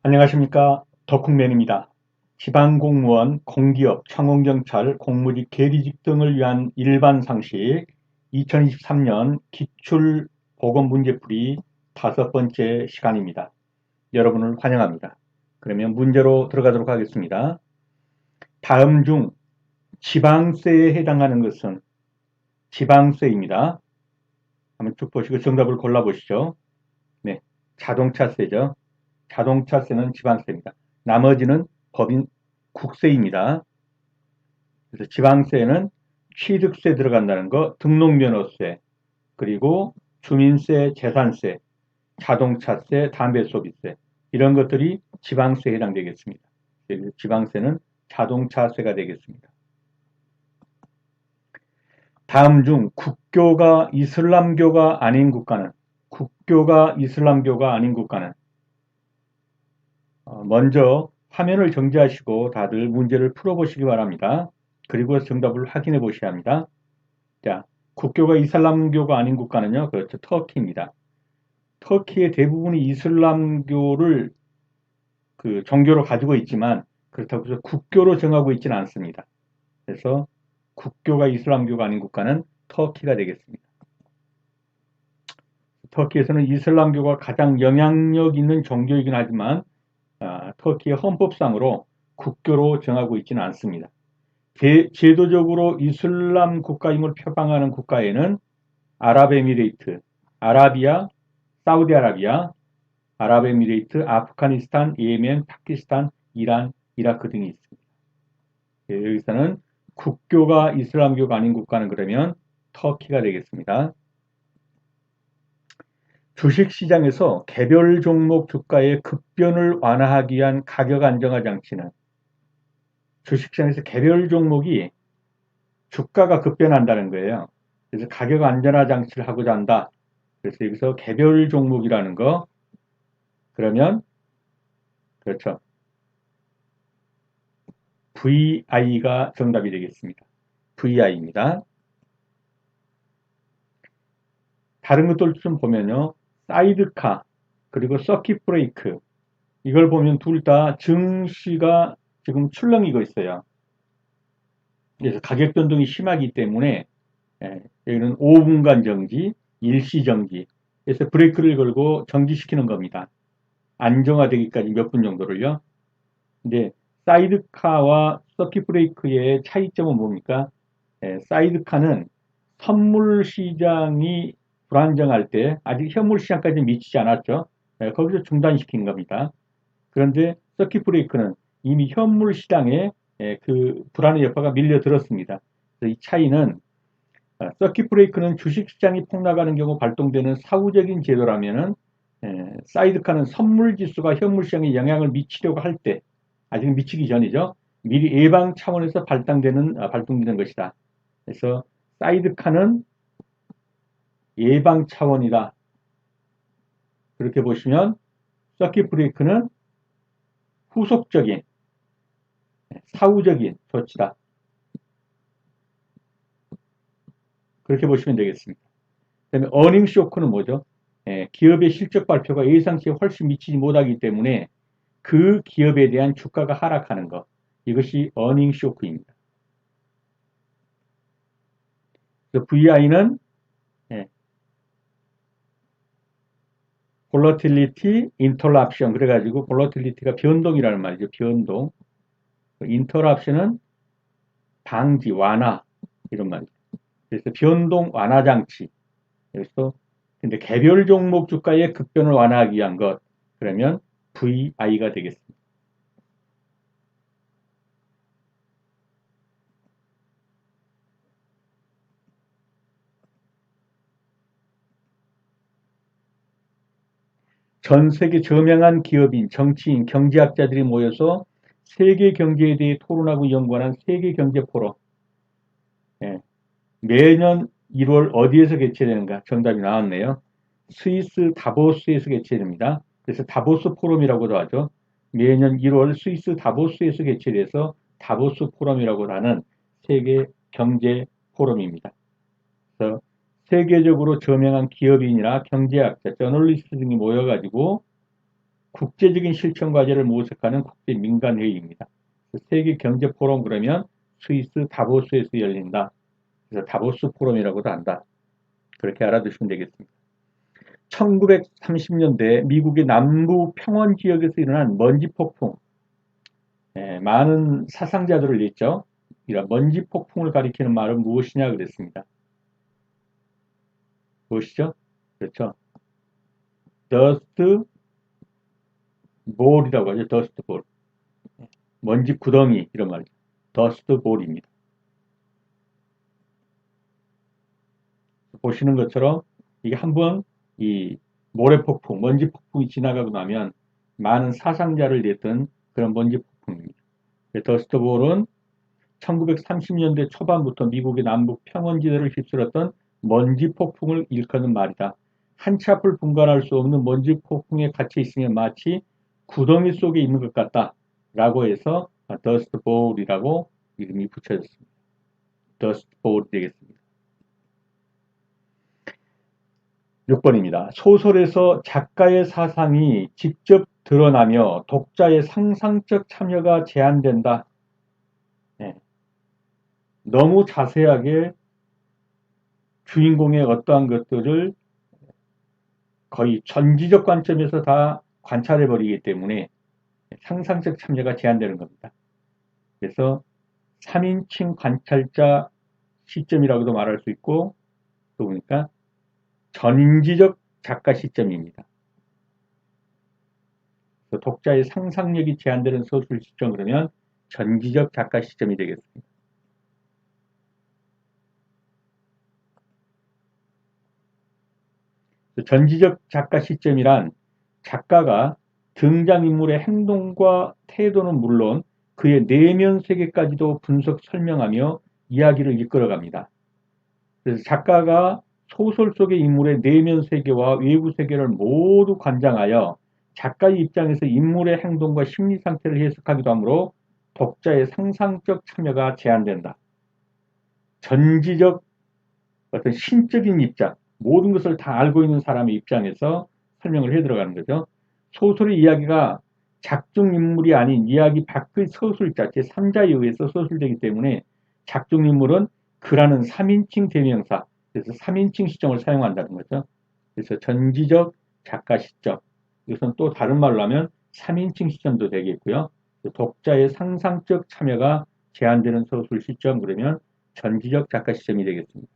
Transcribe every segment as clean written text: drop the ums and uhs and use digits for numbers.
안녕하십니까. 덕후맨입니다. 지방공무원, 공기업, 청원경찰, 공무직, 계리직 등을 위한 일반 상식 2023년 기출보건문제풀이 5번째 시간입니다. 여러분을 환영합니다. 그러면 문제로 들어가도록 하겠습니다. 다음 중 지방세에 해당하는 것은 지방세입니다. 한번 쭉 보시고 정답을 골라보시죠. 네, 자동차세죠. 자동차세는 지방세입니다. 나머지는 법인 국세입니다. 그래서 지방세는 취득세 들어간다는 거, 등록면허세, 그리고 주민세, 재산세, 자동차세, 담배소비세 이런 것들이 지방세에 해당되겠습니다. 지방세는 자동차세가 되겠습니다. 다음 중 국교가 이슬람교가 아닌 국가는 먼저 화면을 정지하시고 다들 문제를 풀어보시기 바랍니다. 그리고 정답을 확인해 보셔야 합니다. 자, 국교가 이슬람교가 아닌 국가는요, 그렇죠. 터키입니다. 터키의 대부분이 이슬람교를 그 종교로 가지고 있지만 그렇다고 해서 국교로 정하고 있지는 않습니다. 그래서 국교가 이슬람교가 아닌 국가는 터키가 되겠습니다. 터키에서는 이슬람교가 가장 영향력 있는 종교이긴 하지만 터키의 헌법상으로 국교로 정하고 있지는 않습니다. 제도적으로 이슬람 국가임을 표방하는 국가에는 아랍에미레이트, 아라비아, 사우디아라비아, 아랍에미레이트, 아프가니스탄, 예멘, 파키스탄, 이란, 이라크 등이 있습니다. 여기서는 국교가 이슬람교가 아닌 국가는 그러면 터키가 되겠습니다. 주식시장에서 개별 종목 주가의 급변을 완화하기 위한 가격 안정화 장치는 주식시장에서 개별 종목이 주가가 급변한다는 거예요. 그래서 가격 안정화 장치를 하고자 한다. 그래서 여기서 개별 종목이라는 거 그러면 그렇죠. VI가 정답이 되겠습니다. VI입니다. 다른 것들 좀 보면요. 사이드카 그리고 서킷 브레이크 이걸 보면 둘 다 증시가 지금 출렁이고 있어요. 그래서 가격 변동이 심하기 때문에 여기는 5분간 정지, 일시 정지 그래서 브레이크를 걸고 정지시키는 겁니다. 안정화되기까지 몇 분 정도를요. 근데 사이드카와 서킷 브레이크의 차이점은 뭡니까? 사이드카는 선물 시장이 불안정할 때 아직 현물 시장까지 미치지 않았죠. 거기서 중단시킨 겁니다. 그런데 서킷 브레이크는 이미 현물 시장에 그 불안의 여파가 밀려들었습니다. 그래서 이 차이는 서킷 브레이크는 주식 시장이 폭락하는 경우 발동되는 사후적인 제도라면은 사이드카는 선물 지수가 현물 시장에 영향을 미치려고 할 때 아직 미치기 전이죠. 미리 예방 차원에서 발동되는 것이다. 그래서 사이드카는 예방 차원이다. 그렇게 보시면 서킷 브레이크는 후속적인 사후적인 조치다. 그렇게 보시면 되겠습니다. 그다음에 어닝 쇼크는 뭐죠? 기업의 실적 발표가 예상치에 훨씬 미치지 못하기 때문에 그 기업에 대한 주가가 하락하는 것. 이것이 어닝 쇼크입니다. VI는 volatility interruption 그래가지고 volatility가 변동이라는 말이죠. 변동. interruption은 방지, 완화 이런 말이죠. 그래서 변동 완화 장치. 그래서 근데 개별 종목 주가의 급변을 완화하기 위한 것. 그러면 VI가 되겠습니다. 전 세계 저명한 기업인, 정치인, 경제학자들이 모여서 세계 경제에 대해 토론하고 연구하는 세계 경제 포럼. 예, 매년 1월 어디에서 개최되는가? 정답이 나왔네요. 스위스 다보스에서 개최됩니다. 그래서 다보스 포럼이라고도 하죠. 매년 1월 스위스 다보스에서 개최돼서 다보스 포럼이라고 하는 세계 경제 포럼입니다. 그래서 세계적으로 저명한 기업인이나 경제학자, 저널리스트 등이 모여가지고 국제적인 실천 과제를 모색하는 국제 민간 회의입니다. 세계 경제 포럼 그러면 스위스 다보스에서 열린다. 그래서 다보스 포럼이라고도 한다. 그렇게 알아두시면 되겠습니다. 1930년대 미국의 남부 평원 지역에서 일어난 먼지 폭풍. 많은 사상자들을 냈죠. 이런 먼지 폭풍을 가리키는 말은 무엇이냐 그랬습니다. 무엇이죠? 그렇죠. 더스트 볼이라고 하죠. 더스트 볼. 먼지 구덩이 이런 말이죠. 더스트 볼입니다. 보시는 것처럼 이게 한번 이 모래폭풍, 먼지 폭풍이 지나가고 나면 많은 사상자를 냈던 그런 먼지 폭풍입니다. 더스트 볼은 1930년대 초반부터 미국의 남북 평원지대를 휩쓸었던 먼지 폭풍을 일컫는 말이다. 한 치 앞을 분간할 수 없는 먼지 폭풍에 갇혀 있으면 마치 구덩이 속에 있는 것 같다. 라고 해서 더스트 볼이라고 이름이 붙여졌습니다. 더스트 볼이 되겠습니다. 6번입니다. 소설에서 작가의 사상이 직접 드러나며 독자의 상상적 참여가 제한된다. 네. 너무 자세하게 주인공의 어떠한 것들을 거의 전지적 관점에서 다 관찰해 버리기 때문에 상상적 참여가 제한되는 겁니다. 그래서 3인칭 관찰자 시점이라고도 말할 수 있고 또 보니까 전지적 작가 시점입니다. 독자의 상상력이 제한되는 소설 시점 그러면 전지적 작가 시점이 되겠습니다. 전지적 작가 시점이란 작가가 등장인물의 행동과 태도는 물론 그의 내면 세계까지도 분석 설명하며 이야기를 이끌어갑니다. 그래서 작가가 소설 속의 인물의 내면 세계와 외부 세계를 모두 관장하여 작가의 입장에서 인물의 행동과 심리 상태를 해석하기도 하므로 독자의 상상적 참여가 제한된다. 전지적 어떤 신적인 입장, 모든 것을 다 알고 있는 사람의 입장에서 설명을 해 들어가는 거죠. 소설의 이야기가 작중 인물이 아닌 이야기 밖의 서술자, 제3자에 의해서 서술되기 때문에 작중 인물은 그라는 3인칭 대명사, 그래서 3인칭 시점을 사용한다는 거죠. 그래서 전지적 작가 시점, 이것은 또 다른 말로 하면 3인칭 시점도 되겠고요. 독자의 상상적 참여가 제한되는 서술 시점, 그러면 전지적 작가 시점이 되겠습니다.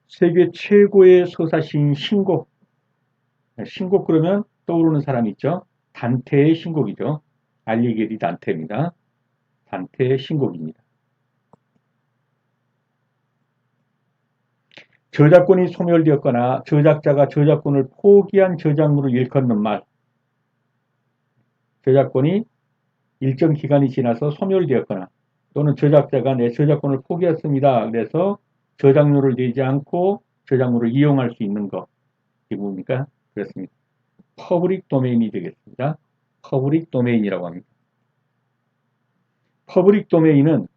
세계 최고의 서사시인 신곡. 신곡 그러면 떠오르는 사람이 있죠. 단테의 신곡이죠. 알리게리 단테입니다. 단테의 신곡입니다. 저작권이 소멸되었거나 저작자가 저작권을 포기한 저작물을 일컫는 말. 저작권이 일정 기간이 지나서 소멸되었거나 또는 저작자가 내 저작권을 포기했습니다. 그래서 저작료를 내지 않고 저작물을 이용할 수 있는 것. 이게 뭡니까? 그렇습니다. 퍼블릭 도메인이 되겠습니다. 퍼블릭 도메인이라고 합니다. 퍼블릭 도메인은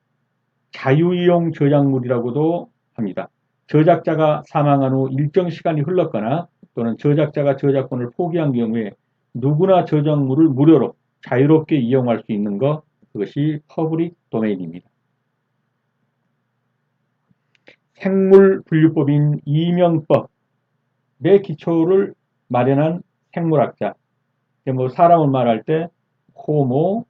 자유이용 저작물이라고도 합니다. 저작자가 사망한 후 일정 시간이 흘렀거나 또는 저작자가 저작권을 포기한 경우에 누구나 저작물을 무료로 자유롭게 이용할 수 있는 것, 그것이 퍼블릭 도메인입니다. 생물분류법인 이명법의 기초를 마련한 생물학자. 뭐 사람을 말할 때 호모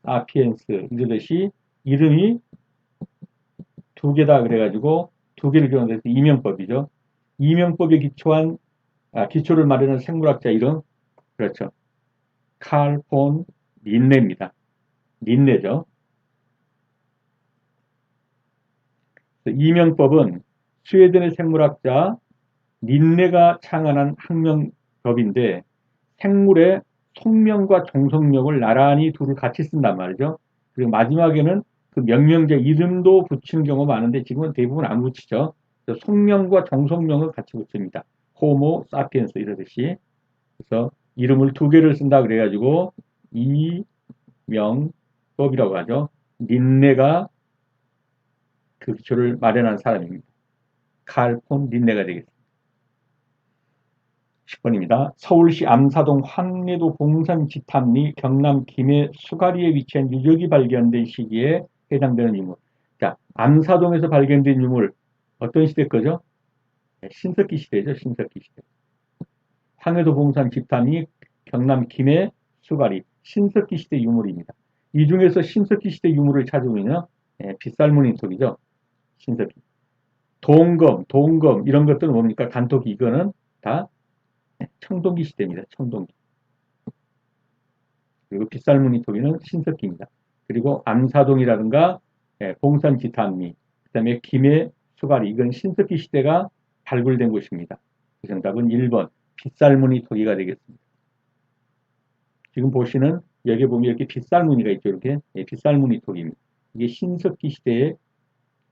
사피엔스 이러듯이 이름이 두 개다 그래가지고 두 개를 기원해서 이명법이죠. 이명법에 기초한 기초를 마련한 생물학자 이름 그렇죠. 칼 폰 린네입니다. 린네죠. 이명법은 스웨덴의 생물학자 린네가 창안한 학명법인데 생물의 속명과 종속명을 나란히 둘을 같이 쓴단 말이죠. 그리고 마지막에는 그 명명제 이름도 붙이는 경우가 많은데 지금은 대부분 안 붙이죠. 속명과 종속명을 같이 붙입니다. 호모 사피엔스 이러듯이. 그래서 이름을 두 개를 쓴다 그래가지고 이명법이라고 하죠. 린네가 그 기초를 마련한 사람입니다. 칼 폰 린네가 되겠습니다. 10번입니다. 서울시 암사동 황내도 봉산 지탐리 경남 김해 수가리에 위치한 유적이 발견된 시기에 해당되는 유물. 자, 암사동에서 발견된 유물 어떤 시대 거죠? 신석기 시대죠. 신석기 시대. 황해도 봉산 지탐리 경남 김해 수가리 신석기 시대 유물입니다. 이 중에서 신석기 시대 유물을 찾으면요, 빗살무늬 톡이죠. 신석기. 동검 이런 것들은 뭡니까? 간톡이 이거는 다 청동기 시대입니다. 청동기. 그리고 빗살무늬 토기는 신석기입니다. 그리고 암사동이라든가 봉산 지탐리, 그 다음에 김해 수가리 이건 신석기 시대가 발굴된 곳입니다. 그 정답은 1번 빗살무늬 토기가 되겠습니다. 지금 보시는 여기 보면 이렇게 빗살무늬가 있죠. 이렇게 빗살무늬 토기입니다. 이게 신석기 시대의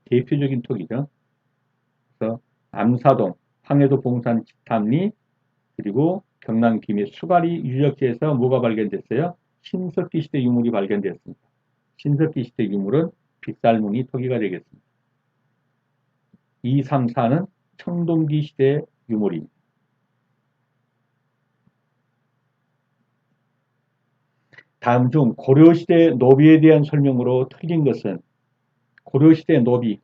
대표적인 토기죠. 그래서 암사동, 황해도 봉산 지탐리 그리고 경남 김해 수가리 유적지에서 뭐가 발견됐어요? 신석기 시대 유물이 발견되었습니다. 신석기 시대 유물은 빗살무늬 토기가 되겠습니다. 2, 3, 4는 청동기 시대 유물입니다. 다음 중 고려시대 노비에 대한 설명으로 틀린 것은 고려시대 노비,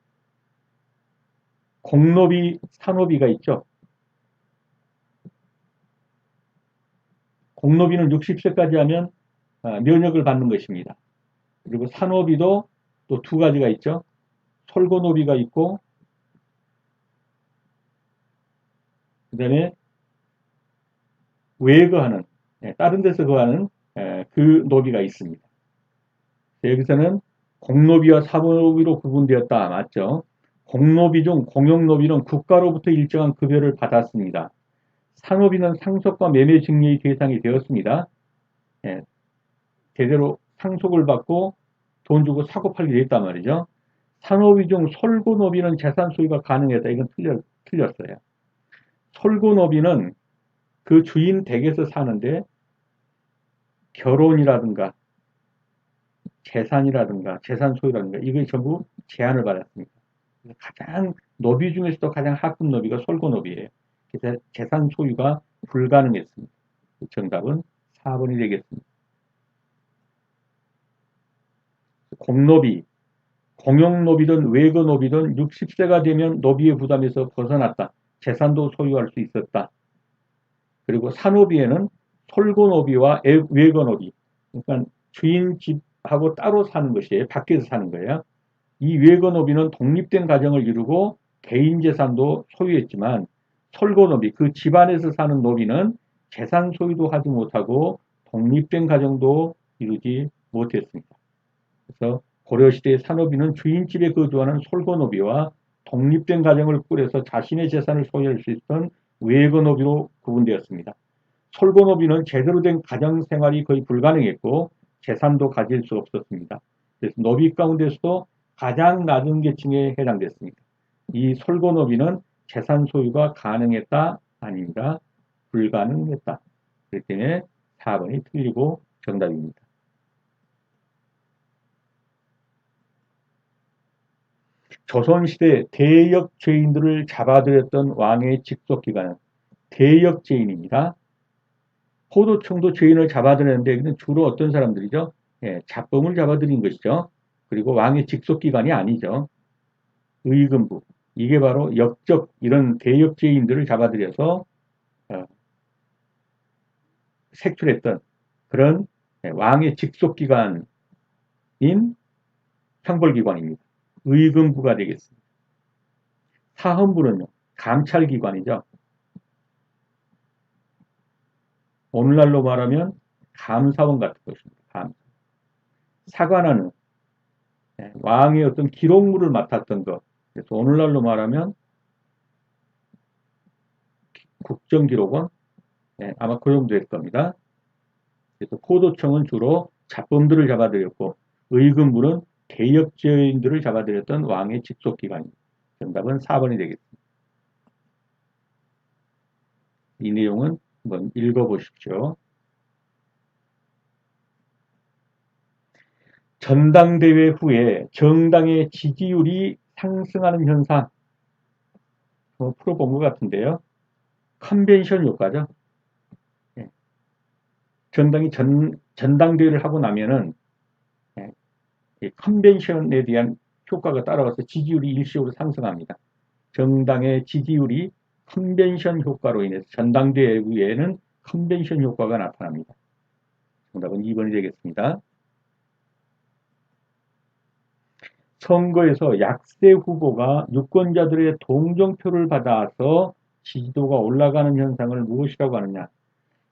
공노비, 산노비가 있죠. 공노비는 60세까지 하면 면역을 받는 것입니다. 그리고 산노비도 또 두 가지가 있죠. 솔고노비가 있고 그 다음에 외에 거하는 다른 데서 거하는 그 노비가 있습니다. 여기서는 공노비와 사노비로 구분되었다. 맞죠? 공노비 중 공용노비는 국가로부터 일정한 급여를 받았습니다. 산노비는 상속과 매매 증여의 대상이 되었습니다. 제대로 상속을 받고 돈 주고 사고 팔게 됐단 말이죠. 산노비 중 솔고노비는 재산 소유가 가능했다. 이건 틀렸어요. 솔고노비는 그 주인 댁에서 사는데 결혼이라든가 재산이라든가 재산 소유라든가 이게 전부 제한을 받았습니다. 가장 노비 중에서도 가장 하급 노비가 솔고노비예요. 그래서 재산 소유가 불가능했습니다. 정답은 4번이 되겠습니다. 공노비, 공용노비든 외거노비든 60세가 되면 노비의 부담에서 벗어났다. 재산도 소유할 수 있었다. 그리고 산노비에는 솔고노비와 외거노비, 그러니까 주인 집하고 따로 사는 것이에요. 밖에서 사는 거예요. 이 외거노비는 독립된 가정을 이루고 개인 재산도 소유했지만 솔고노비, 그 집안에서 사는 노비는 재산 소유도 하지 못하고 독립된 가정도 이루지 못했습니다. 그래서 고려시대의 산노비는 주인집에 거주하는 솔고노비와 독립된 가정을 꾸려서 자신의 재산을 소유할 수 있던 외거노비로 구분되었습니다. 솔고노비는 제대로 된 가정생활이 거의 불가능했고 재산도 가질 수 없었습니다. 그래서 노비 가운데서도 가장 낮은 계층에 해당됐습니다. 이 솔고노비는 재산 소유가 가능했다? 아닙니다. 불가능했다. 그렇기 때문에 4번이 틀리고 정답입니다. 조선시대 대역 죄인들을 잡아들였던 왕의 직속기관은 대역죄인입니다. 포도청도 죄인을 잡아들였는데 주로 어떤 사람들이죠? 잡범을 잡아들인 것이죠. 그리고 왕의 직속기관이 아니죠. 의금부. 이게 바로 역적 이런 대역죄인들을 잡아들여서 색출했던 그런 왕의 직속기관인 형벌기관입니다. 의금부가 되겠습니다. 사헌부는요, 감찰기관이죠. 오늘날로 말하면 감사원 같은 것입니다. 감사. 사관원은 왕의 어떤 기록물을 맡았던 것. 그래서 오늘날로 말하면 국정기록원 아마 그 정도 될 겁니다. 그래서 포도청은 주로 잡범들을 잡아들였고 의금부는 개역죄인들을 잡아들였던 왕의 직속기관입니다. 정답은 4번이 되겠습니다. 이 내용은 한번 읽어보십시오. 전당대회 후에 정당의 지지율이 상승하는 현상 풀어본 것 같은데요. 컨벤션 효과죠. 정당이 전당대회를 하고 나면은 컨벤션에 대한 효과가 따라와서 지지율이 일시적으로 상승합니다. 정당의 지지율이 컨벤션 효과로 인해서 전당대회에는 컨벤션 효과가 나타납니다. 정답은 2번이 되겠습니다. 선거에서 약세 후보가 유권자들의 동정표를 받아서 지지도가 올라가는 현상을 무엇이라고 하느냐.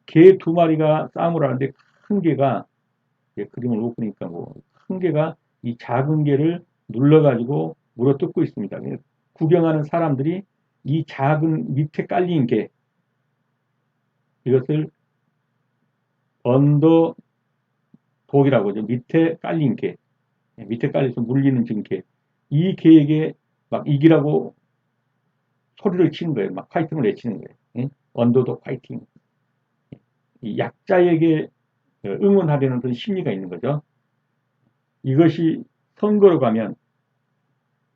개 두 마리가 싸움을 하는데 큰 개가, 그림을 못 보니까 큰 개가 이 작은 개를 눌러가지고 물어뜯고 있습니다. 구경하는 사람들이 이 작은 밑에 깔린 개, 이것을 언더독이라고 하죠. 밑에 깔린 개, 밑에 깔려서 물리는 지금 개. 이 개에게 막 이기라고 소리를 치는 거예요. 막 파이팅을 외치는 거예요. 언더독 파이팅. 이 약자에게 응원하려는 그런 심리가 있는 거죠. 이것이 선거로 가면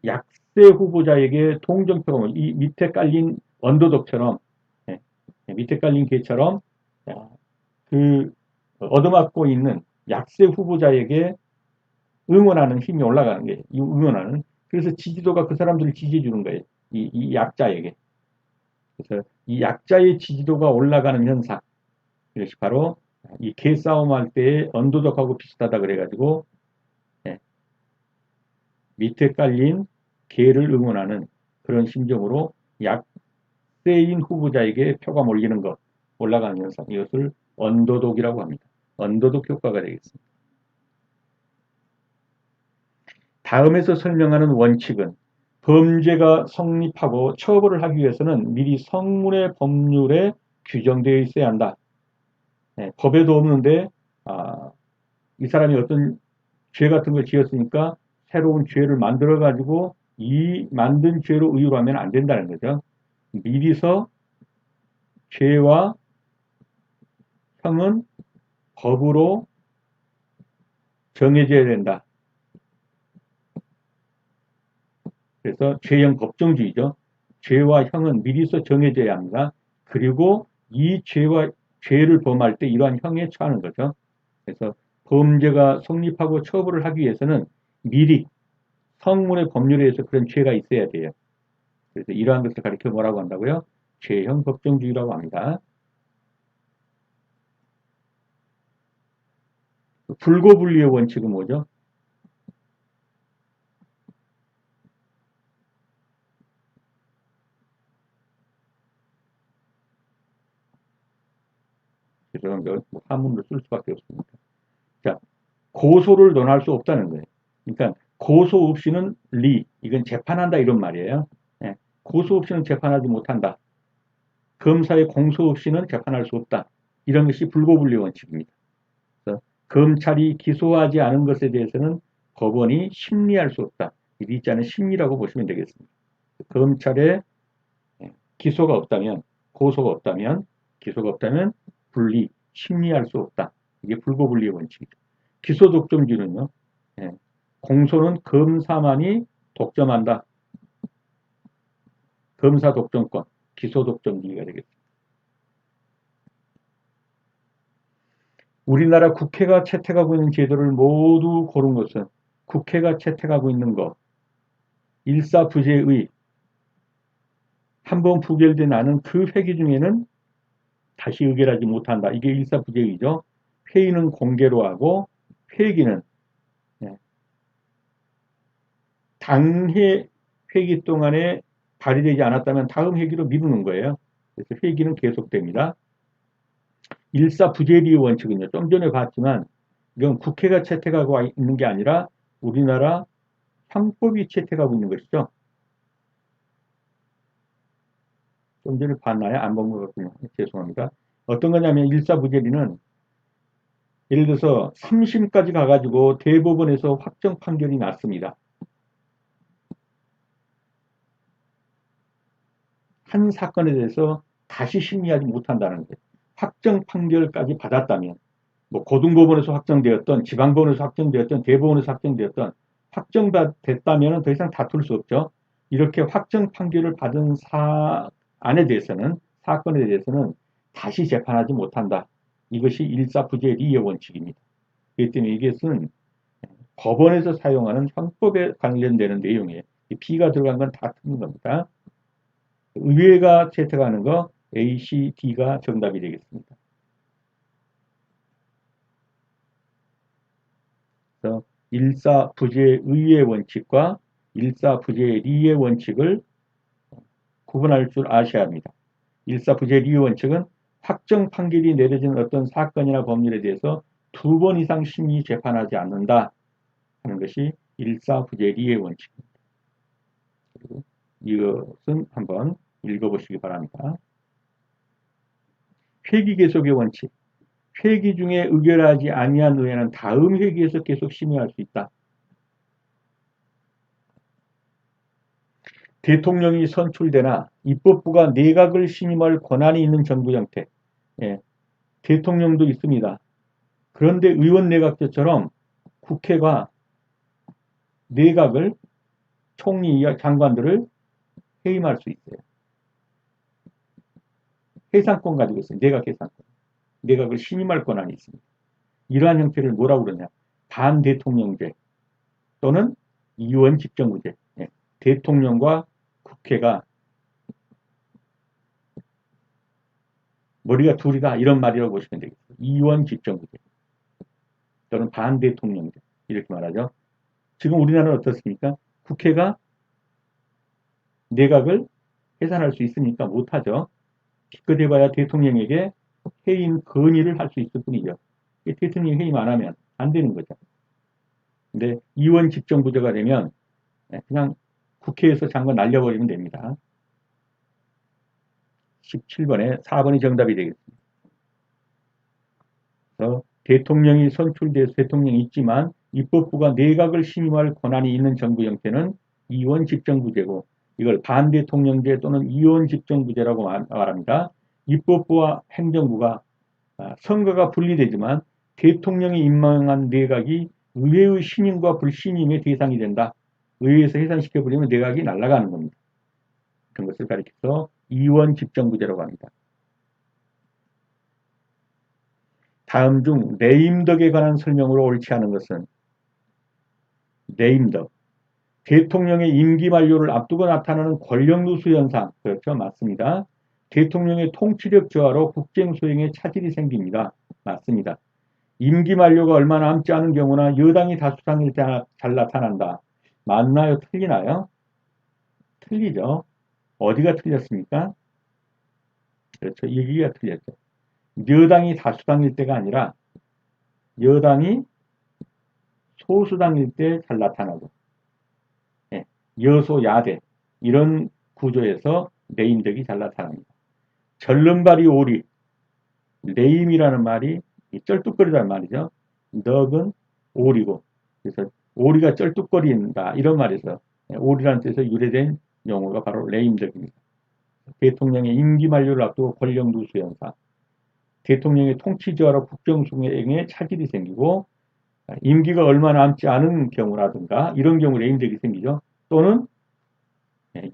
약세 후보자에게 동정표가 이 밑에 깔린 언더독처럼, 밑에 깔린 개처럼 그 얻어맞고 있는 약세 후보자에게 응원하는 힘이 올라가는 거예요. 이 응원하는. 그래서 지지도가 그 사람들을 지지해 주는 거예요. 이 약자에게. 그래서 이 약자의 지지도가 올라가는 현상. 이것이 바로 이 개싸움 할 때의 언더독하고 비슷하다 그래가지고, 밑에 깔린 개를 응원하는 그런 심정으로 약세인 후보자에게 표가 몰리는 것, 올라가는 현상. 이것을 언더독이라고 합니다. 언더독 효과가 되겠습니다. 다음에서 설명하는 원칙은 범죄가 성립하고 처벌을 하기 위해서는 미리 성문의 법률에 규정되어 있어야 한다. 법에도 없는데 이 사람이 어떤 죄 같은 걸 지었으니까 새로운 죄를 만들어 가지고 이 만든 죄로 의율하면 안 된다는 거죠. 미리서 죄와 형은 법으로 정해져야 된다. 그래서 죄형 법정주의죠. 죄와 형은 미리서 정해져야 합니다. 그리고 이 죄를 범할 때 이러한 형에 처하는 거죠. 그래서 범죄가 성립하고 처벌을 하기 위해서는 미리 성문의 법률에 의해서 그런 죄가 있어야 돼요. 그래서 이러한 것을 가리켜 뭐라고 한다고요? 죄형 법정주의라고 합니다. 불고불리의 원칙은 뭐죠? 그래서 한문으로 쓸 수밖에 없습니다. 자, 고소를 논할 수 없다는 거예요. 그러니까 고소 없이는 이건 재판한다 이런 말이에요. 고소 없이는 재판하지 못한다. 검사의 공소 없이는 재판할 수 없다. 이런 것이 불고불리 원칙입니다. 그래서 검찰이 기소하지 않은 것에 대해서는 법원이 심리할 수 없다. 이 리자는 심리라고 보시면 되겠습니다. 검찰에 기소가 없다면, 고소가 없다면, 기소가 없다면 심리할 수 없다. 이게 불고불리의 원칙이죠. 기소 독점주의는요, 공소는 검사만이 독점한다. 검사 독점권, 기소 독점주의가 되겠습니다. 우리나라 국회가 채택하고 있는 제도를 모두 고른 것은 국회가 채택하고 있는 것, 일사부재의 한번 부결된 안은 그 회기 중에는 다시 의결하지 못한다. 이게 일사부재의죠. 회의는 공개로 하고 회기는 당해 회기 동안에 발의되지 않았다면 다음 회기로 미루는 거예요. 그래서 회기는 계속됩니다. 일사부재리 원칙은요. 좀 전에 봤지만 이건 국회가 채택하고 있는 게 아니라 우리나라 형법이 채택하고 있는 것이죠. 좀 전에 봤나요? 안 본 것 같군요. 죄송합니다. 어떤 거냐면 일사부재리는 예를 들어서 3심까지 가가지고 대법원에서 확정 판결이 났습니다. 한 사건에 대해서 다시 심리하지 못한다는 거예요. 확정 판결까지 받았다면 뭐 고등법원에서 확정되었던 지방법원에서 확정되었던 대법원에서 확정되었던 확정됐다면 더 이상 다툴 수 없죠. 이렇게 확정 판결을 받은 사안에 대해서는 사건에 대해서는 다시 재판하지 못한다. 이것이 일사부재리의 원칙입니다. 그렇기 때문에 이것은 법원에서 사용하는 형법에 관련되는 내용이에요. B가 들어간 건 다 틀린 겁니다. 의회가 채택하는 거 A, C, D가 정답이 되겠습니다. 그래서 일사부재의의 원칙과 일사부재리의 원칙을 구분할 줄 아셔야 합니다. 일사부재리의 원칙은 확정 판결이 내려진 어떤 사건이나 법률에 대해서 2번 이상 심의 재판하지 않는다 하는 것이 일사부재리의 원칙입니다. 그리고 이것은 한번 읽어보시기 바랍니다. 회기 계속의 원칙. 회기 중에 의결하지 아니한 의회는 다음 회기에서 계속 심의할 수 있다. 대통령이 선출되나 입법부가 내각을 신임할 권한이 있는 정부 형태. 예, 대통령도 있습니다. 그런데 의원 내각제처럼 국회가 내각을 총리 장관들을 해임할 수 있어요. 해상권 가지고 있어요. 내각 해상권. 내각을 신임할 권한이 있습니다. 이러한 형태를 뭐라고 그러냐. 반대통령제 또는 이원 집정부제. 예, 대통령과 국회가 머리가 둘이다 이런 말이라고 보시면 되겠습니다. 이원 집정부제 또는 반대통령제 이렇게 말하죠. 지금 우리나라는 어떻습니까? 국회가 내각을 해산할 수 있습니까? 못하죠. 기껏 해봐야 대통령에게 해임 건의를 할 수 있을 뿐이죠. 대통령이 해임 안 하면 안 되는 거죠. 근데 이원 집정부제가 되면 그냥 국회에서 장관 날려버리면 됩니다. 17번에 4번이 정답이 되겠습니다. 그래서 대통령이 선출돼서 대통령이 있지만 입법부가 내각을 신임할 권한이 있는 정부 형태는 이원 집정부제고 이걸 반대통령제 또는 이원 집정부제라고 말합니다. 입법부와 행정부가 선거가 분리되지만 대통령이 임명한 내각이 의회의 신임과 불신임의 대상이 된다. 의회에서 해산시켜버리면 내각이 날아가는 겁니다. 그런 것을 가리켜서 이원 집정부제라고 합니다. 다음 중 내임덕에 관한 설명으로 옳지 않은 것은 내임덕. 대통령의 임기 만료를 앞두고 나타나는 권력 누수 현상. 그렇죠. 맞습니다. 대통령의 통치력 저하로 국정 수행에 차질이 생깁니다. 맞습니다. 임기 만료가 얼마 남지 않은 경우나 여당이 다수당일 때 잘 나타난다. 맞나요? 틀리나요? 틀리죠. 어디가 틀렸습니까? 그렇죠. 여기가 틀렸죠. 여당이 다수당일 때가 아니라 여당이 소수당일 때 잘 나타나고 여소야대 이런 구조에서 내임덕이 잘 나타납니다. 절름발이 오리 내임이라는 말이 쩔뚝거리다는 말이죠. 덕은 오리고 그래서 오리가 쩔뚝거린다 이런 말에서 오리라는 뜻에서 유래된 용어가 바로 내임덕입니다. 대통령의 임기 만료를 앞두고 권력 누수 현상 대통령의 통치 저하로 국정 수행에 차질이 생기고 임기가 얼마 남지 않은 경우라든가 이런 경우 내임덕이 생기죠. 또는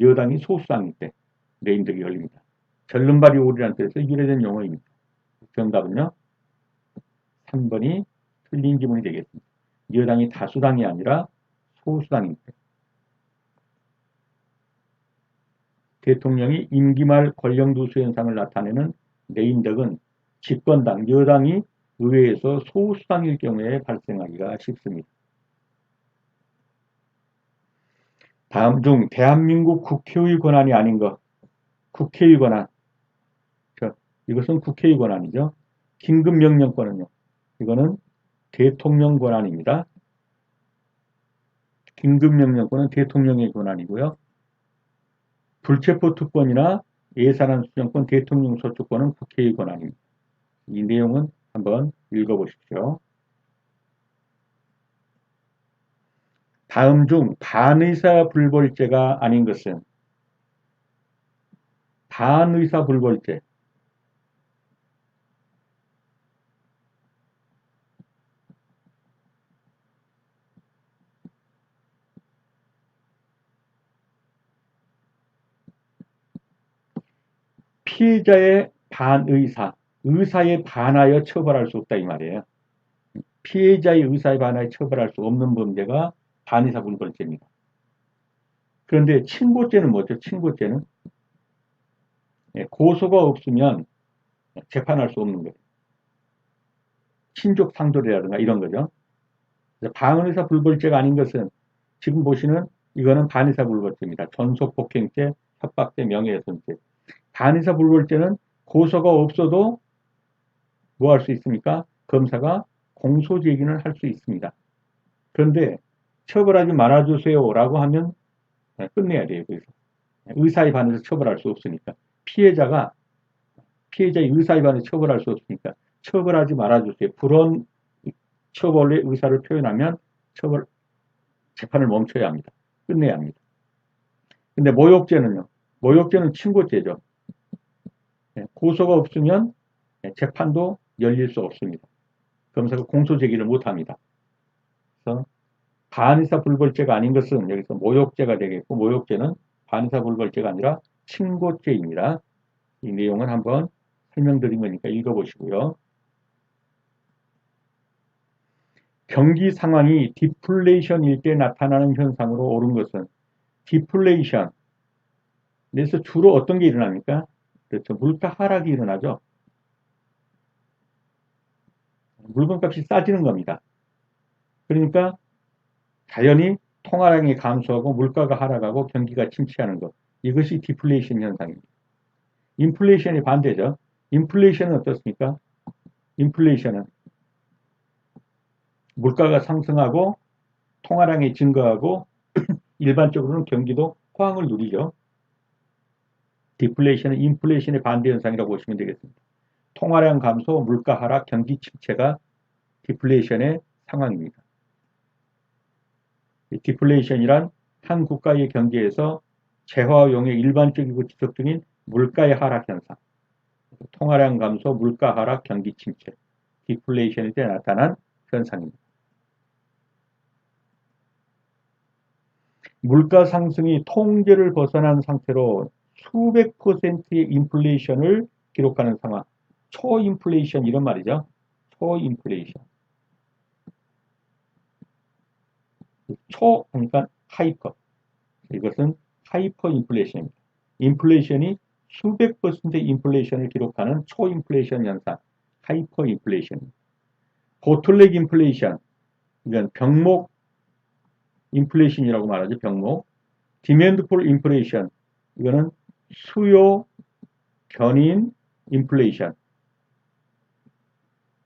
여당이 소수당일 때 내임덕이 걸립니다. 절름발이 오리라는 뜻에서 유래된 용어입니다. 정답은요. 3번이 틀린 지문이 되겠습니다. 여당이 다수당이 아니라 소수당일 때. 대통령이 임기 말 권력 누수 현상을 나타내는 내임덕은 집권당, 여당이 의회에서 소수당일 경우에 발생하기가 쉽습니다. 다음 중 대한민국 국회의 권한이 아닌 것. 국회의 권한. 이것은 국회의 권한이죠. 긴급명령권은요. 이거는 대통령 권한입니다. 긴급명령권은 대통령의 권한이고요. 불체포 특권이나 예산안 수정권, 대통령 소추권은 국회의 권한입니다. 이 내용은 한번 읽어보십시오. 다음 중 반의사불벌죄가 아닌 것은 반의사불벌죄 피해자의 반의사 의사에 반하여 처벌할 수 없다 이 말이에요. 피해자의 의사에 반하여 처벌할 수 없는 범죄가 반의사불벌죄입니다. 그런데 친고죄는 뭐죠? 친고죄는 고소가 없으면 재판할 수 없는 거예요. 친족 상돌이라든가 이런 거죠. 반의사불벌죄가 아닌 것은 지금 보시는 이거는 반의사불벌죄입니다. 전속폭행죄, 협박죄, 명예훼손죄. 반의사불벌죄는 고소가 없어도 뭐 할 수 있습니까? 검사가 공소제기는 할 수 있습니다. 그런데 처벌하지 말아주세요라고 하면 끝내야 돼요. 그래서 의사에 반해서 처벌할 수 없으니까 피해자의 의사에 반해서 처벌할 수 없으니까 처벌하지 말아주세요. 불원 처벌의 의사를 표현하면 재판을 멈춰야 합니다. 끝내야 합니다. 근데 모욕죄는요. 모욕죄는 친고죄죠. 고소가 없으면 재판도 열릴 수 없습니다. 검사가 공소 제기를 못합니다. 그래서 반의사불벌죄가 아닌 것은 여기서 모욕죄가 되겠고 모욕죄는 반의사불벌죄가 아니라 친고죄입니다. 이 내용은 한번 설명드린 거니까 읽어보시고요. 경기 상황이 디플레이션일 때 나타나는 현상으로 옳은 것은 디플레이션. 그래서 주로 어떤 게 일어납니까? 그렇죠. 물가 하락이 일어나죠. 물건값이 싸지는 겁니다. 그러니까 자연히 통화량이 감소하고 물가가 하락하고 경기가 침체하는 것. 이것이 디플레이션 현상입니다. 인플레이션이 반대죠. 인플레이션은 어떻습니까? 인플레이션은 물가가 상승하고 통화량이 증가하고 일반적으로는 경기도 호황을 누리죠. 디플레이션은 인플레이션의 반대 현상이라고 보시면 되겠습니다. 통화량 감소, 물가 하락, 경기 침체가 디플레이션의 상황입니다. 디플레이션이란 한 국가의 경제에서 재화용의 일반적이고 지속적인 물가의 하락 현상, 통화량 감소, 물가 하락, 경기 침체, 디플레이션일 때 나타난 현상입니다. 물가 상승이 통제를 벗어난 상태로 수백 %의 인플레이션을 기록하는 상황, 초인플레이션 이런 말이죠. 초인플레이션. 초 그러니까 하이퍼. 이것은 하이퍼 인플레이션입니다. 인플레이션이 수백 %의 인플레이션을 기록하는 초인플레이션 현상, 하이퍼 인플레이션입니다. 보틀렉 인플레이션, 이건 병목 인플레이션이라고 말하죠. 병목. 디맨드풀 인플레이션, 이거는 수요 견인 인플레이션.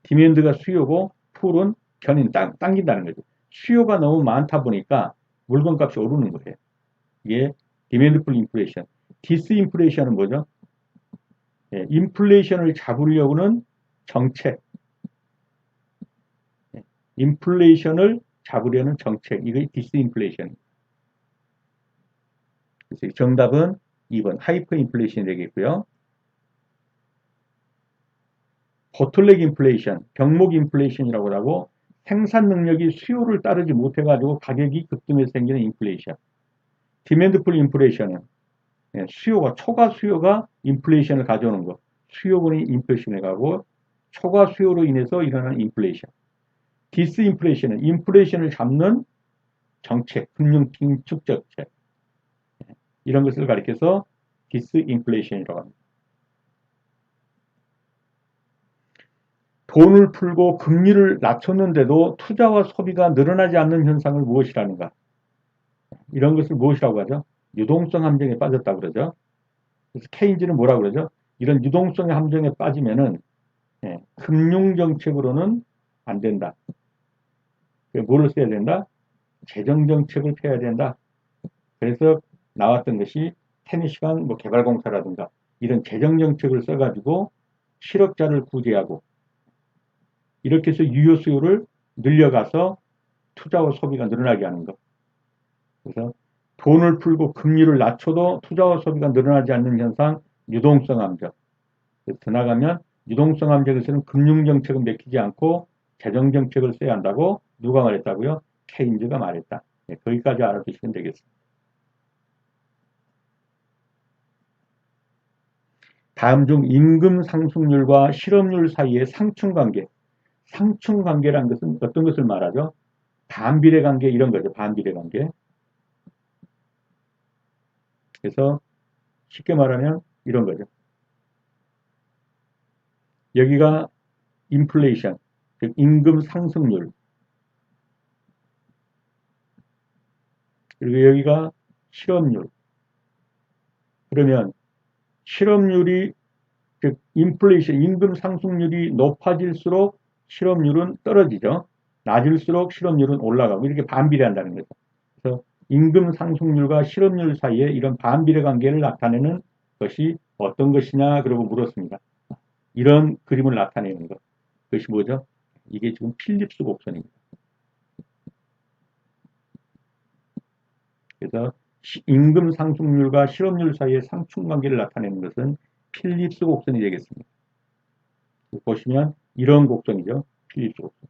디맨드가 수요고 풀은 견인, 당긴다는 거죠. 수요가 너무 많다 보니까 물건값이 오르는 거예요. 이게 디맨드풀 인플레이션. 디스인플레이션은 뭐죠? 인플레이션을 잡으려고는 정책. 인플레이션을 잡으려는 정책. 이게 디스인플레이션입니다. 그래서 정답은 2번 하이퍼 인플레이션이 되겠고요. 보틀렉 인플레이션, 병목 인플레이션이라고 하고 생산 능력이 수요를 따르지 못해가지고 가격이 급등해서 생기는 인플레이션. 디맨드풀 인플레이션은 초과 수요가 인플레이션을 가져오는 것. 수요분이 인플레이션에 가고 초과 수요로 인해서 일어나는 인플레이션. 디스인플레이션은 인플레이션을 잡는 정책, 금융 긴축 정책. 이런 것을 가리켜서 디스인플레이션이라고 합니다. 돈을 풀고 금리를 낮췄는데도 투자와 소비가 늘어나지 않는 현상을 무엇이라는가? 이런 것을 무엇이라고 하죠? 유동성 함정에 빠졌다고 그러죠. 그래서 케인즈는 뭐라고 그러죠? 이런 유동성의 함정에 빠지면은 금융정책으로는 안 된다. 뭐를 써야 된다? 재정정책을 펴야 된다. 그래서 나왔던 것이 테네시강 개발공사라든가 이런 재정정책을 써가지고 실업자를 구제하고 이렇게 해서 유효 수요를 늘려가서 투자와 소비가 늘어나게 하는 것. 그래서 돈을 풀고 금리를 낮춰도 투자와 소비가 늘어나지 않는 현상, 유동성 함정. 더 나가면 유동성 함정에서는 금융정책은 맥히지 않고 재정정책을 써야 한다고 누가 말했다고요? 케인즈가 말했다. 거기까지 알아두시면 되겠습니다. 다음 중 임금 상승률과 실업률 사이의 상충관계. 상충관계란 것은 어떤 것을 말하죠? 반비례 관계 이런 거죠. 반비례 관계. 그래서 쉽게 말하면 이런 거죠. 여기가 인플레이션, 즉 임금 상승률. 그리고 여기가 실업률. 그러면 실업률이 즉 인플레이션, 임금 상승률이 높아질수록 실업률은 떨어지죠. 낮을수록 실업률은 올라가고 이렇게 반비례한다는 거죠. 그래서 임금 상승률과 실업률 사이에 이런 반비례 관계를 나타내는 것이 어떤 것이냐 그러고 물었습니다. 이런 그림을 나타내는 것. 그것이 뭐죠? 이게 지금 필립스 곡선입니다. 그래서 임금 상승률과 실업률 사이의 상충관계를 나타내는 것은 필립스 곡선이 되겠습니다. 보시면 이런 곡선이죠. 필립스 곡선.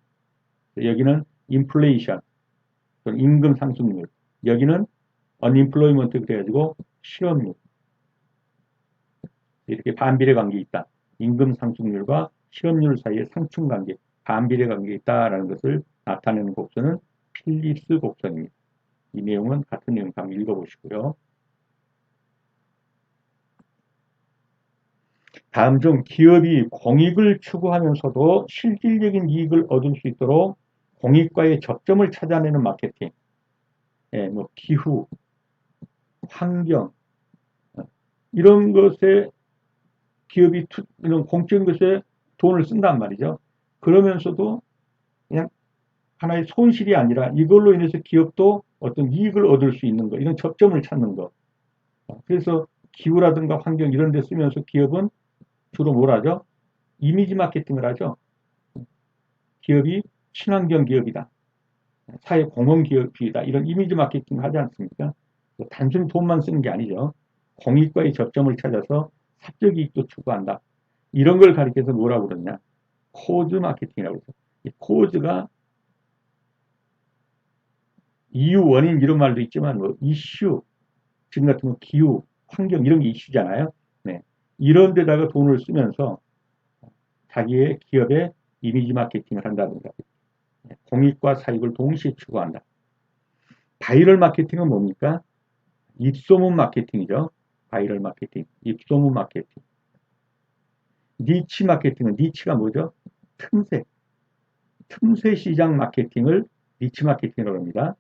여기는 인플레이션, 임금 상승률. 여기는 unemployment 그래가지고 실업률. 이렇게 반비례 관계가 있다. 임금 상승률과 실업률 사이의 상충관계, 반비례 관계가 있다라는 것을 나타내는 곡선은 필립스 곡선입니다. 이 내용은 같은 내용 한번 읽어보시고요. 다음 중 기업이 공익을 추구하면서도 실질적인 이익을 얻을 수 있도록 공익과의 접점을 찾아내는 마케팅. 예, 뭐 기후, 환경 이런 것에 기업이 이런 공적인 것에 돈을 쓴단 말이죠. 그러면서도 그냥 하나의 손실이 아니라 이걸로 인해서 기업도 어떤 이익을 얻을 수 있는 거, 이런 접점을 찾는 거. 그래서 기후라든가 환경 이런 데 쓰면서 기업은 주로 뭘 하죠? 이미지 마케팅을 하죠. 기업이 친환경 기업이다. 사회 공헌 기업이다. 이런 이미지 마케팅을 하지 않습니까? 단순히 돈만 쓰는 게 아니죠. 공익과의 접점을 찾아서 사적 이익도 추구한다. 이런 걸 가리켜서 뭐라고 그러냐? 코즈 마케팅이라고 그러죠. 이 코즈가 이유, 원인 이런 말도 있지만 뭐 이슈, 지금 같은 뭐 기후, 환경 이런 게 이슈잖아요. 네. 이런 데다가 돈을 쓰면서 자기의 기업의 이미지 마케팅을 한다든가 공익과 사익을 동시에 추구한다. 바이럴 마케팅은 뭡니까? 입소문 마케팅이죠. 바이럴 마케팅, 입소문 마케팅. 니치 마케팅은 니치가 뭐죠? 틈새. 틈새 시장 마케팅을 니치 마케팅이라고 합니다.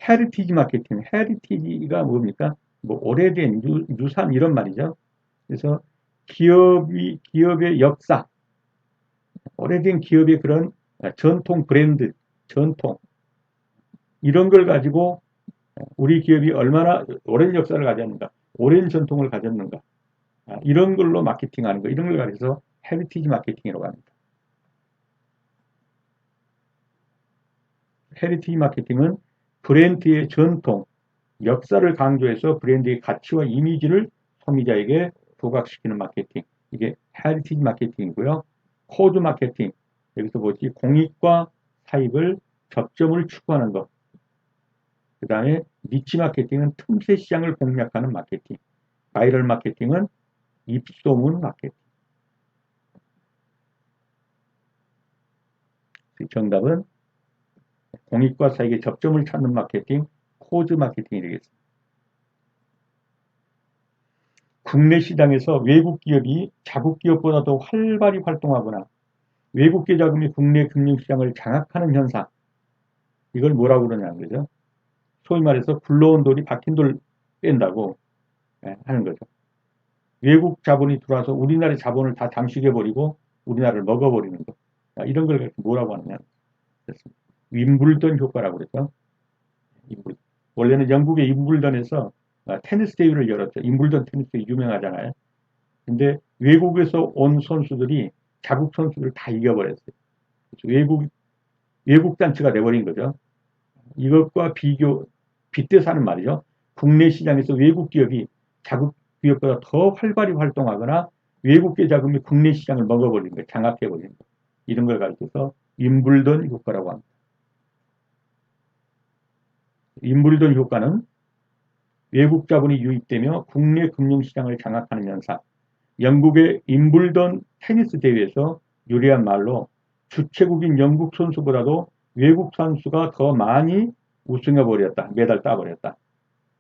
헤리티지 마케팅. 헤리티지가 뭡니까? 뭐 오래된 유산 이런 말이죠. 그래서 기업의 역사, 오래된 기업의 그런 전통 브랜드, 전통 이런 걸 가지고 우리 기업이 얼마나 오랜 역사를 가졌는가, 오랜 전통을 가졌는가 이런 걸로 마케팅하는 거, 이런 걸 가지고서 헤리티지 마케팅이라고 합니다. 헤리티지 마케팅은 브랜드의 전통, 역사를 강조해서 브랜드의 가치와 이미지를 소비자에게 부각시키는 마케팅. 이게 헤리티지 마케팅이고요. 코드 마케팅. 여기서 뭐지? 공익과 사익을 접점을 추구하는 것. 그 다음에 니치 마케팅은 틈새 시장을 공략하는 마케팅. 바이럴 마케팅은 입소문 마케팅. 정답은 공익과 사익의 접점을 찾는 마케팅, 코드 마케팅이 되겠습니다. 국내 시장에서 외국 기업이 자국 기업보다 더 활발히 활동하거나 외국계 자금이 국내 금융시장을 장악하는 현상. 이걸 뭐라고 그러냐는 거죠. 소위 말해서 굴러온 돌이 박힌 돌 뺀다고 하는 거죠. 외국 자본이 들어와서 우리나라의 자본을 다 잠식해버리고 우리나라를 먹어버리는 거. 이런 걸 뭐라고 하느냐. 윈블던 효과라고 그랬죠. 원래는 영국의 윈블던에서 테니스 대회를 열었죠. 윈블던 테니스 유명하잖아요. 근데 외국에서 온 선수들이 자국 선수들을 다 이겨버렸어요. 외국 단체가 돼버린 거죠. 이것과 빗대서 하는 말이죠. 국내 시장에서 외국 기업이 자국 기업보다 더 활발히 활동하거나 외국계 자금이 국내 시장을 먹어버리는 거예요. 장악해버리는 거예요. 이런 걸 가르쳐서 윈블던 효과라고 합니다. 윈블던 효과는 외국 자본이 유입되며 국내 금융시장을 장악하는 현상. 영국의 임블던 테니스 대회에서 유리한 말로 주최국인 영국 선수보다도 외국 선수가 더 많이 우승해버렸다. 메달 따버렸다.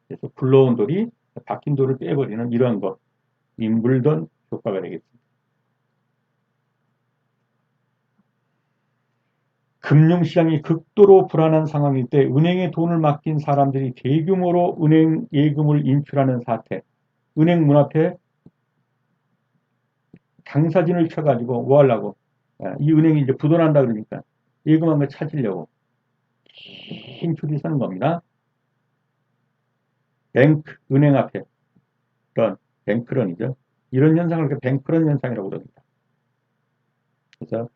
그래서 굴러온 돌이 박힌 돌을 빼버리는 이러한 것. 임블던 효과가 되겠습니다. 금융시장이 극도로 불안한 상황일 때 은행에 돈을 맡긴 사람들이 대규모로 은행 예금을 인출하는 사태. 은행 문 앞에 장사진을 쳐가지고 뭐 하려고? 이 은행이 이제 부도난다 그러니까 예금한 거 찾으려고 긴 줄이 서는 겁니다. 은행 앞에 그런 뱅크런이죠. 이런 현상을 뱅크런 현상이라고 그럽니다. 그래서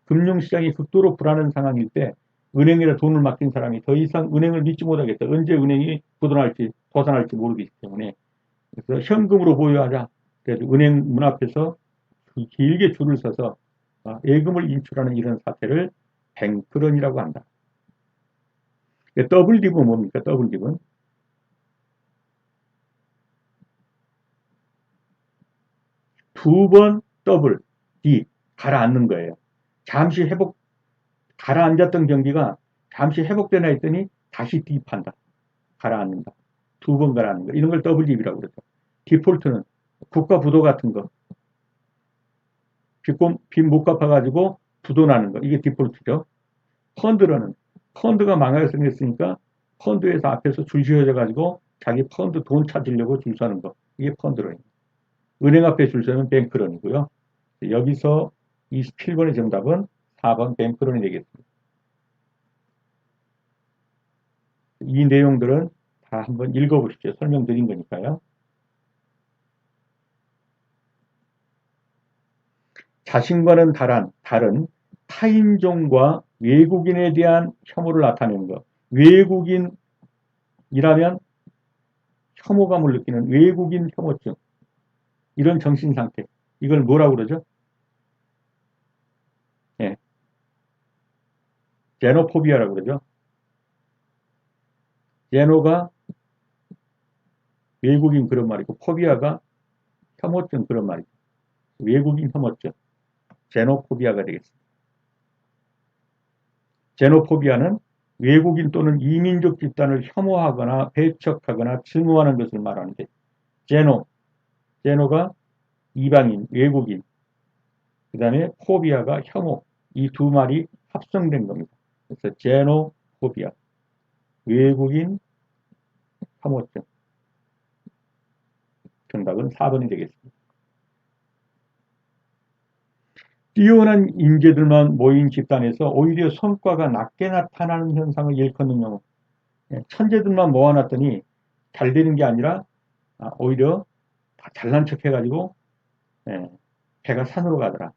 금융시장이 극도로 불안한 상황일 때 은행에다 돈을 맡긴 사람이 더 이상 은행을 믿지 못하겠다. 언제 은행이 도산할지 모르기 때문에 그래서 현금으로 보유하자. 그래서 은행 문 앞에서 길게 줄을 서서 예금을 인출하는 이런 사태를 뱅크런이라고 한다. 더블 딥은 뭡니까? 더블 딥은 두 번 더블 딥 가라앉는 거예요. 잠시 가라앉았던 경기가 잠시 회복되나 했더니 다시 딥한다. 가라앉는다. 두 번 가라앉는 거. 이런 걸 더블 딥이라고 그러죠. 디폴트는 국가 부도 같은 거. 빚 못 갚아가지고 부도 나는 거. 이게 디폴트죠. 펀드가 망하게 생겼으니까 펀드에서 앞에서 줄 지어져가지고 자기 펀드 돈 찾으려고 줄 서는 거. 이게 펀드론입니다. 은행 앞에 줄 서는 뱅크론이고요. 여기서 27번의 정답은 4번 뱅크론이 되겠습니다. 이 내용들은 다 한번 읽어보십시오. 설명드린 거니까요. 자신과는 다른 타인종과 외국인에 대한 혐오를 나타내는 것. 외국인이라면 혐오감을 느끼는 외국인 혐오증. 이런 정신상태. 이걸 뭐라고 그러죠? 예. 제노포비아라고 그러죠. 제노가 외국인 그런 말이고, 포비아가 혐오증 그런 말이죠. 외국인 혐오증. 제노포비아가 되겠습니다. 제노포비아는 외국인 또는 이민족 집단을 혐오하거나 배척하거나 증오하는 것을 말하는데, 제노가 이방인, 외국인, 그 다음에 포비아가 혐오, 이 두 말이 합성된 겁니다. 그래서 제노포비아, 외국인 혐오증. 정답은 4번이 되겠습니다. 뛰어난 인재들만 모인 집단에서 오히려 성과가 낮게 나타나는 현상을 일컫는 용어. 천재들만 모아놨더니 잘 되는 게 아니라 오히려 다 잘난 척 해가지고 배가 산으로 가더라.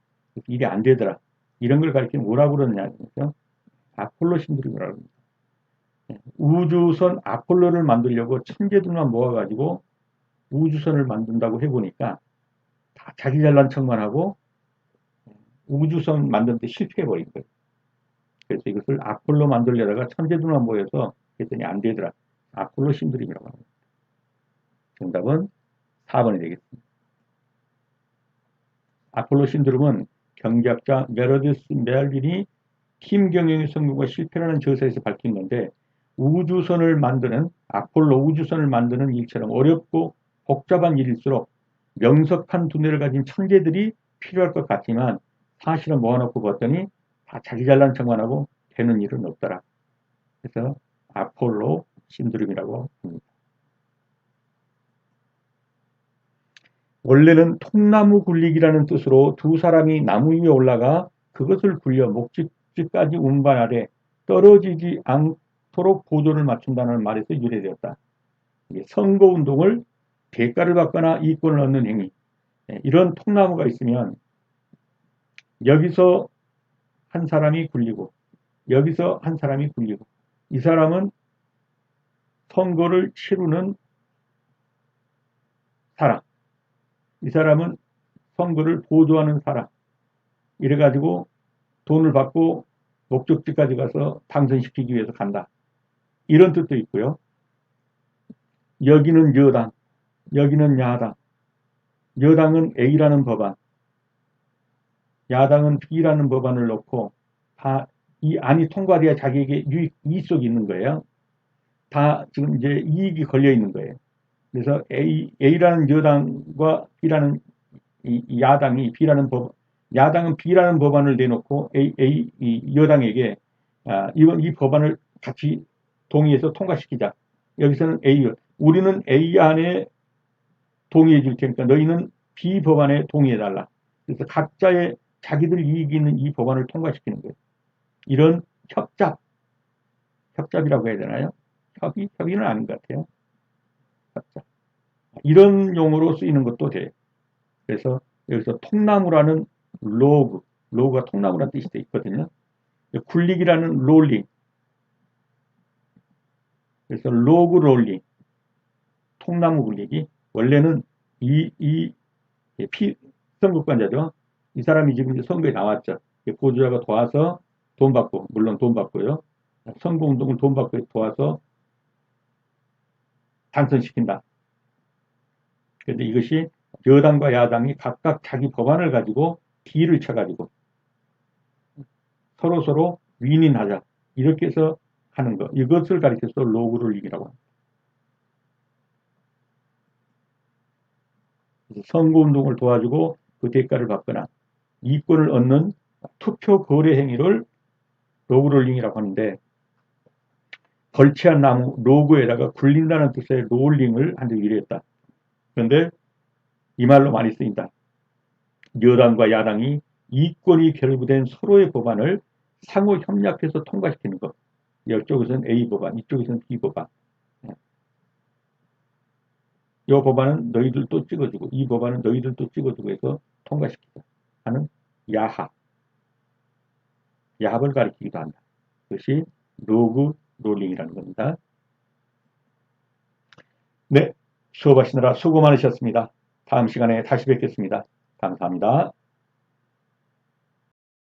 일이 안 되더라. 이런 걸 가리키면 뭐라고 그러느냐. 그렇죠? 아폴로 신드롬이라고 합니다. 우주선 아폴로를 만들려고 천재들만 모아가지고 우주선을 만든다고 해보니까 다 자기 잘난 척만 하고 우주선 만드는데 실패해버린 거예요. 그래서 이것을 아폴로 만들려다가 천재들만 모여서 했더니 안 되더라. 아폴로 신드롬이라고 합니다. 정답은 4번이 되겠습니다. 아폴로 신드롬은 경제학자 메르디스 멜빈이 팀 경영의 성공과 실패라는 저서에서 밝힌 건데 아폴로 우주선을 만드는 일처럼 어렵고 복잡한 일일수록 명석한 두뇌를 가진 천재들이 필요할 것 같지만 사실은 모아놓고 봤더니 다 자기 잘난 척만 하고 되는 일은 없더라. 그래서 아폴로 신드롬이라고 합니다. 원래는 통나무 굴리기라는 뜻으로 두 사람이 나무 위에 올라가 그것을 굴려 목적지까지 운반하되 떨어지지 않도록 보조를 맞춘다는 말에서 유래되었다. 선거운동을 대가를 받거나 이권을 얻는 행위. 이런 통나무가 있으면 여기서 한 사람이 굴리고 여기서 한 사람이 굴리고 이 사람은 선거를 치르는 사람, 이 사람은 선거를 보조하는 사람. 이래가지고 돈을 받고 목적지까지 가서 당선시키기 위해서 간다. 이런 뜻도 있고요. 여기는 여당, 여기는 야당. 여당은 A라는 법안, 야당은 B라는 법안을 놓고 다 이 안이 통과돼야 자기에게 이익이 있는 거예요. 다 지금 이제 이익이 걸려 있는 거예요. 그래서 A라는 여당과 B라는 이 야당이 야당은 B라는 법안을 내놓고 이 여당에게 이 법안을 같이 동의해서 통과시키자. 여기서는 우리는 A 안에 동의해 줄 테니까 너희는 B 법안에 동의해 달라. 그래서 각자의 자기들 이익이 있는 이 법안을 통과시키는 거예요. 이런 협잡이라고 해야 되나요? 협의는 아닌 것 같아요. 협잡. 이런 용어로 쓰이는 것도 돼요. 그래서 여기서 통나무라는 로그가 통나무라는 뜻이 돼 있거든요. 굴리기라는 롤링. 그래서 로그 롤링, 통나무 굴리기. 원래는 이 선거권자죠. 이 사람이 지금 선거에 나왔죠. 보조자가 도와서 돈 받고, 물론 돈 받고요. 선거운동을 돈 받고 도와서 당선시킨다. 그런데 이것이 여당과 야당이 각각 자기 법안을 가지고 딜을 쳐가지고 서로 윈윈하자. 이렇게 해서 하는 것. 이것을 가리켜서 로그롤링이라고 합니다. 선거운동을 도와주고 그 대가를 받거나 이권을 얻는 투표 거래 행위를 로그롤링이라고 하는데 걸치한 나무 로그에다가 굴린다는 뜻의 롤링을 한 적이 이랬다. 그런데 이 말로 많이 쓰인다. 여당과 야당이 이권이 결부된 서로의 법안을 상호 협력해서 통과시키는 것. 이쪽에서는 A 법안, 이쪽에서는 B 법안. 이 법안은 너희들 또 찍어주고 이 법안은 너희들 또 찍어주고 해서 통과시키자 하는 야합을 가리키기도 한다. 그것이 로그 롤링이라는 겁니다. 네, 수업하시느라 수고 많으셨습니다. 다음 시간에 다시 뵙겠습니다. 감사합니다.